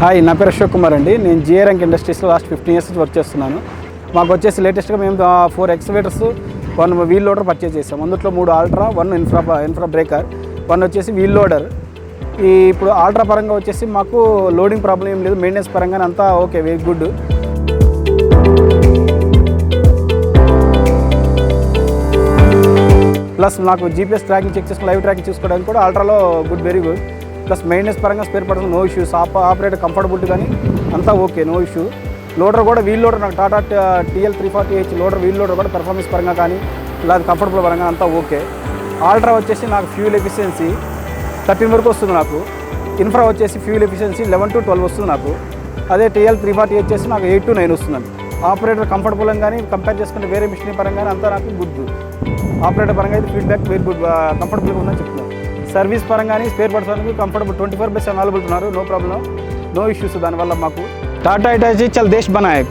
Hi, నా పేరు అశోక్ కుమార్ అండి. నేను జిఏ ర్యాంక్ ఇండస్ట్రీస్లో లాస్ట్ 15 years నుంచి వర్క్ చేస్తున్నాను. మాకు వచ్చేసి లేటెస్ట్గా మేము 4 ఎక్స్కవేటర్స్, 1 వీల్ లోడర్ పర్చేజ్ చేసాం. అందులో 3 ఆల్ట్రా, 1 ఇన్ఫ్రా బ్రేకర్, 1 వచ్చేసి వీల్ లోడర్. ఇప్పుడు ఆల్ట్రా పరంగా వచ్చేసి మాకు లోడింగ్ ప్రాబ్లం ఏం లేదు, మెయింటెనెన్స్ పరంగానే అంతా ఓకే, వెరీ గుడ్. ప్లస్ నాకు జీపీఎస్ ట్రాకింగ్ చెక్ చేసుకుని లైవ్ ట్రాకింగ్ చూసుకోవడానికి కూడా ఆల్ట్రాలో good, very good. Plus maintenance పరంగా స్పేర్ పడుతుంది, నో ఇష్యూస్. ఆపరేటర్ కంఫర్టబుల్ కానీ అంతా ఓకే, నో ఇష్యూ. లోడర్ కూడా వీల్ లోడర్ నాకు Tata TL340H loader, wheel loader కూడా పెర్ఫార్మెన్స్ పరంగా కానీ లేదా కంఫర్టబుల్ పరంగా అంతా ఓకే. ఆల్ట్రా వచ్చేసి నాకు ఫ్యూల్ ఎఫిషియన్సీ 13 వరకు వస్తుంది నాకు. ఇన్ఫ్రా వచ్చేసి ఫ్యూల్ ఎఫిషియన్సీ 11 to 12 వస్తుంది నాకు. అదే TL340H వచ్చేసి నాకు 8 to 9 వస్తుందండి. ఆపరేటర్ కంఫర్టబుల్ కానీ కంపేర్ చేసుకుంటే వేరే మిషన్ పరంగా అంతా నాకు గుడ్. ఆపరేటర్ పరంగా అయితే ఫీడ్బ్యాక్ వెరీ గుడ్, కంఫర్టబుల్గా ఉందని చెప్తున్నాను. సర్వీస్ పరంగా స్పేర్ పార్ట్స్ పరంగా కంఫర్టబుల్ 24/7 అవైలబుల్ ఉన్నారు, నో ప్రాబ్లం, నో ఇష్యూస్. దానివల్ల మాకు టాటా ఇటాచి చల్ దేశ్ బనాయక్.